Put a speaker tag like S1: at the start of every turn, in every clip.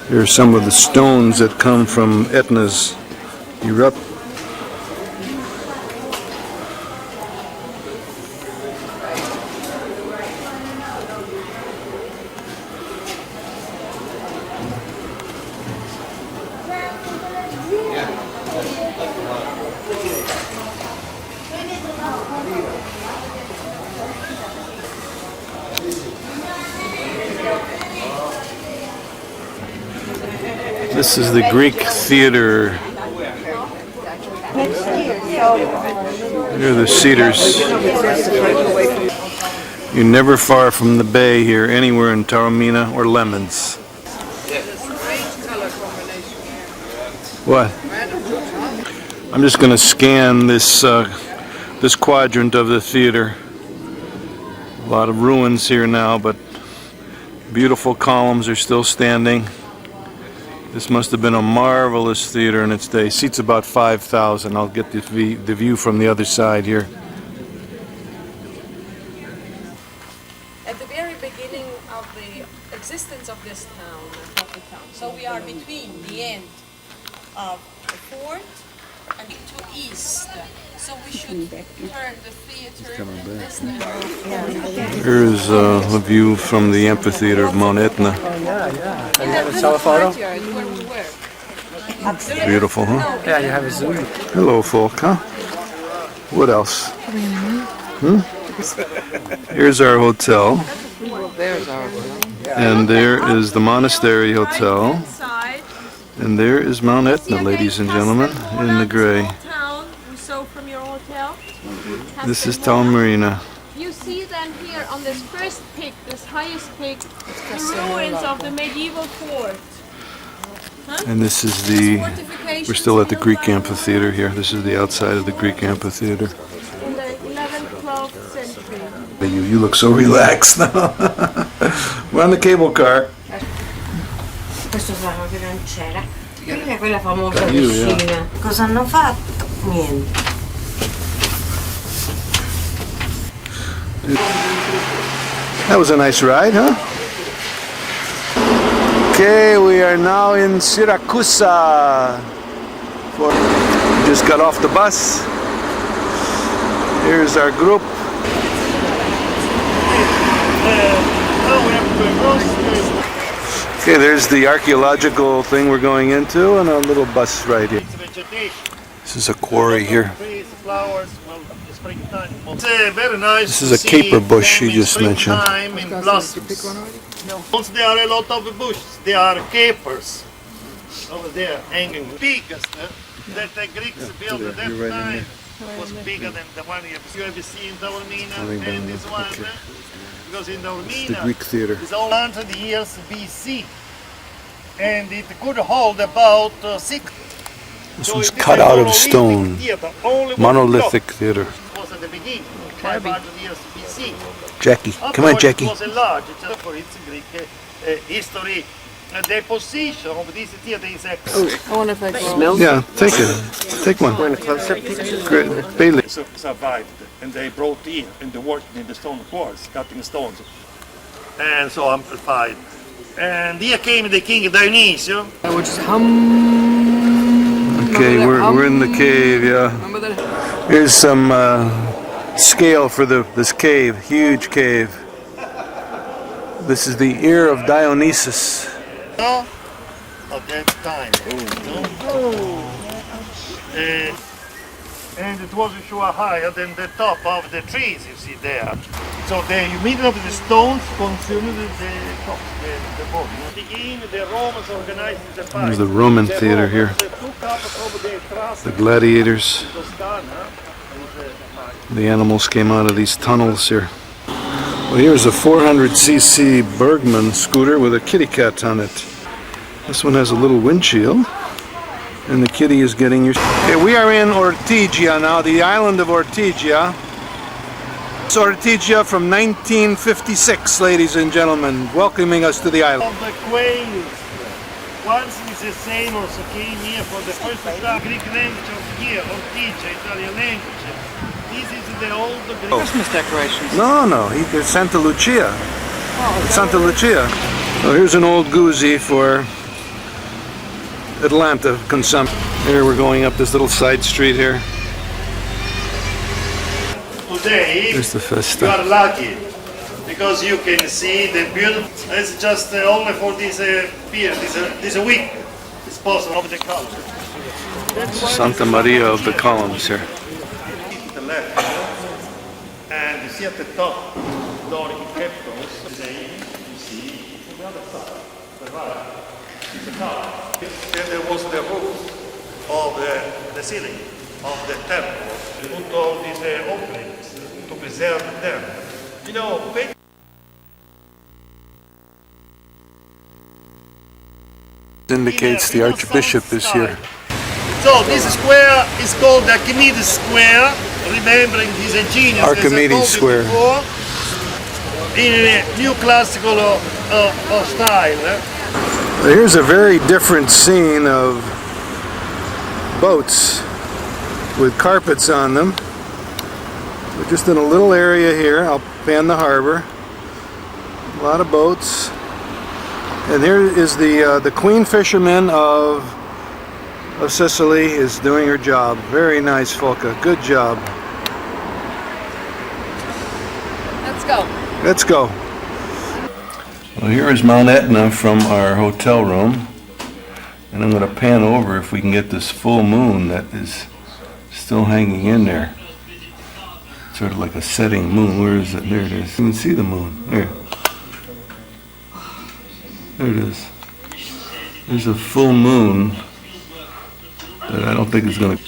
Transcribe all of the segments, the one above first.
S1: Here are some of the stones that come from Etna's eruption. This is the Greek theater. Here are the cedars. You're never far from the bay here, anywhere in Taormina or Lemons. What? I'm just going to scan this this quadrant of the theater. A lot of ruins here now, but beautiful columns are still standing. This must have been a marvelous theater in its day. Seats about 5,000. I'll get the view from the other side here.
S2: At the very beginning of the existence of this town, so we are between the end of the fort and to east. So we should turn the theater this way.
S1: Here is a view from the amphitheater of Mount Etna.
S2: In that little courtyard where we were.
S1: Beautiful, huh?
S3: Yeah, you have a zoom.
S1: Hello, Fulke, huh? What else? Here's our hotel.
S3: There's our hotel.
S1: And there is the Monastery Hotel. And there is Mount Etna, ladies and gentlemen, in the gray. This is Taormina.
S2: You see then here on this first peak, this highest peak, the ruins of the medieval fort.
S1: And this is we're still at the Greek amphitheater here. This is the outside of the Greek amphitheater.
S2: In the 11th, 12th century.
S1: You look so relaxed now. We're on the cable car.
S4: Questo sarà che non c'era. È quella famosa piscina. Cosa hanno fatto? Niente.
S1: That was a nice ride, huh? Okay, we are now in Syracusa. We just got off the bus. Here's our group. Okay, there's the archaeological thing we're going into, and a little bus right here. This is a quarry here. This is a caper bush he just mentioned.
S5: Once there are a lot of bushes, there are capers over there hanging. Biggest that the Greeks built at that time was bigger than the one you have seen in Taormina and this one. Because in Taormina,
S1: the Greek theater.
S5: It's all 100 years BC, and it could hold about 6.
S1: This was cut out of stone. Monolithic theater.
S5: It was at the beginning, 500 years BC.
S1: Jackie, come on, Jackie.
S5: It was enlarged for its Greek history. The position of this theater is excellent.
S2: I wonder if I go.
S1: Yeah, take it. Take one. Great. Bailey.
S5: Survived, and they brought in and they worked in the stone quarries, cutting stones, and so amplified. And here came the king Dionysius.
S3: Which is hum.
S1: Okay, we're in the cave, yeah. Here's some scale for this cave, huge cave. This is the ear of Dionysus.
S5: At that time. And it wasn't sure higher than the top of the trees you see there. So the humidity of the stones consumed the top, the body. Again, the Romans organized the fight.
S1: There's the Roman theater here. The gladiators. The animals came out of these tunnels here. Well, here's a 400cc Bergman scooter with a kitty cat on it. This one has a little windshield, and the kitty is getting your... Okay, we are in Ortigia now, the island of Ortigia. It's Ortigia from 1956, ladies and gentlemen, welcoming us to the island.
S5: Of the quails. Once it's the same also came here for the first time. Greek language of here, Ortigia, Italian language. This is the old Greek.
S3: Christmas decorations.
S1: No, there's Santa Lucia. It's Santa Lucia. So here's an old goozy for Atlanta consumption. Here we're going up this little side street here.
S5: Today,
S1: There's the
S5: you
S1: festa.
S5: are lucky because you can see the beautiful. It's just only for this period, this week. It's possible of the culture.
S1: Santa Maria of the Columns here.
S5: The left, and you see at the top, Doric capitals. You see on the other side, the right, is the top. Then there was the roof of the ceiling of the temple. They put all these openings to preserve them. You know,
S1: Indicates the Archbishop is here.
S5: So this square is called the Archimedes Square, remembering his genius.
S1: Archimedes Square.
S5: Before, in a new classical style.
S1: Here's a very different scene of boats with carpets on them. We're just in a little area here. I'll pan the harbor. A lot of boats. And here is the queen fisherman of Sicily is doing her job. Very nice, Fulke. Good job.
S2: Let's go.
S1: Let's go. Well, here is Mount Etna from our hotel room. And I'm going to pan over if we can get this full moon that is still hanging in there. Sort of like a setting moon. Where is it? There it is. You can see the moon. There. There it is. There's a full moon that I don't think is going to...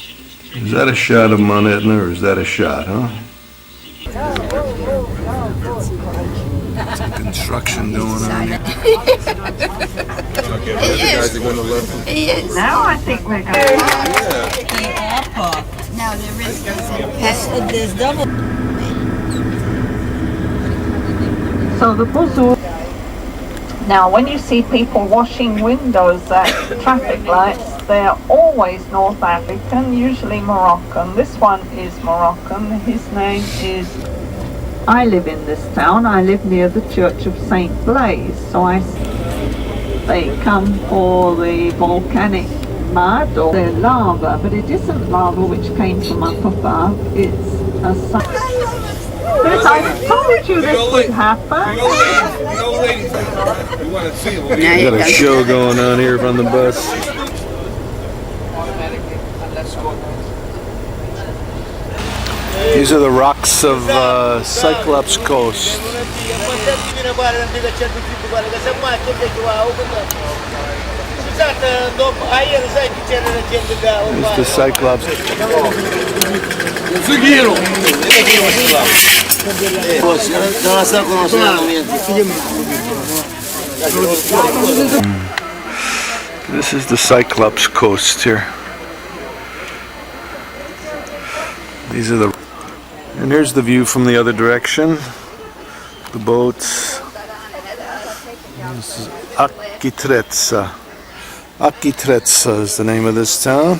S1: Is that a shot of Mount Etna or is that a shot, huh? Some construction going on here.
S4: Now I think we're going
S6: Now there is there's double.
S7: So the Buzu. Now when you see people washing windows at traffic lights, they're always North African, usually Moroccan. This one is Moroccan. His name is... I live in this town. I live near the Church of St. Blaise. So they come for the volcanic mud or the lava, but it isn't lava which came from up above. It's a... Yes, I told you this would happen.
S1: We got a show going on here from the bus. These are the rocks of Cyclops Coast. It's the Cyclops. This is the Cyclops Coast here. These are the... And here's the view from the other direction. The boats. This is Acicastello. Acicastello is the name of this town.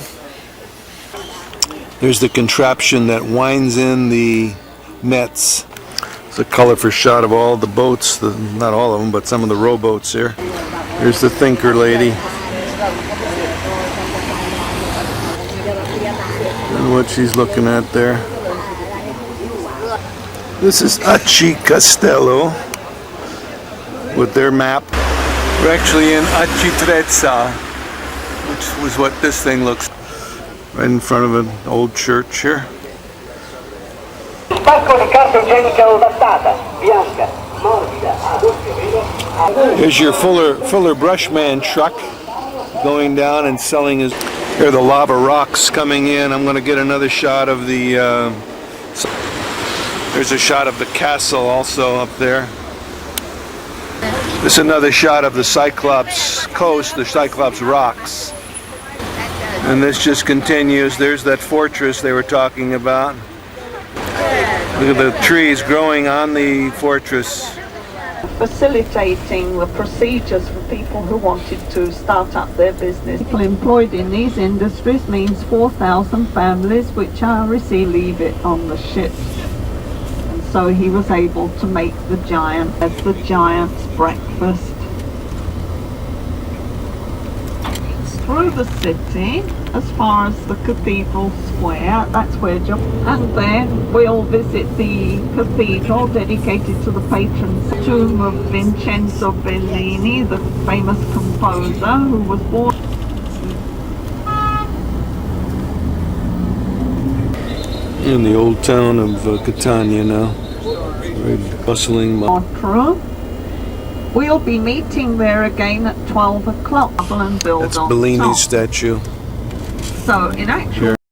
S1: There's the contraption that winds in the nets. It's a colorful shot of all the boats, not all of them, but some of the rowboats here. Here's the thinker lady. And what she's looking at there. This is Acicastello with their map. We're actually in Acicastello, which was what this thing looks like. Right in front of an old church here. Here's your Fuller Brushman truck going down and selling his... Here are the lava rocks coming in. I'm going to get another shot of the... There's a shot of the castle also up there. This is another shot of the Cyclops coast, the Cyclops rocks. And this just continues. There's that fortress they were talking about. Look at the trees growing on the fortress.
S7: Facilitating the procedures for people who wanted to start up their business. People employed in these industries means 4,000 families which are leave it on the ships. And so he was able to make the giant's breakfast. through the city as far as the Cathedral Square. That's where and then we'll visit the cathedral dedicated to the patron tomb of Vincenzo Bellini, the famous composer who was born
S1: In the old town of Catania now. Very bustling.
S7: Montreux. We'll be meeting there again at 12 o'clock and build
S1: That's
S7: on
S1: Bellini's
S7: top.
S1: statue.
S7: So in actual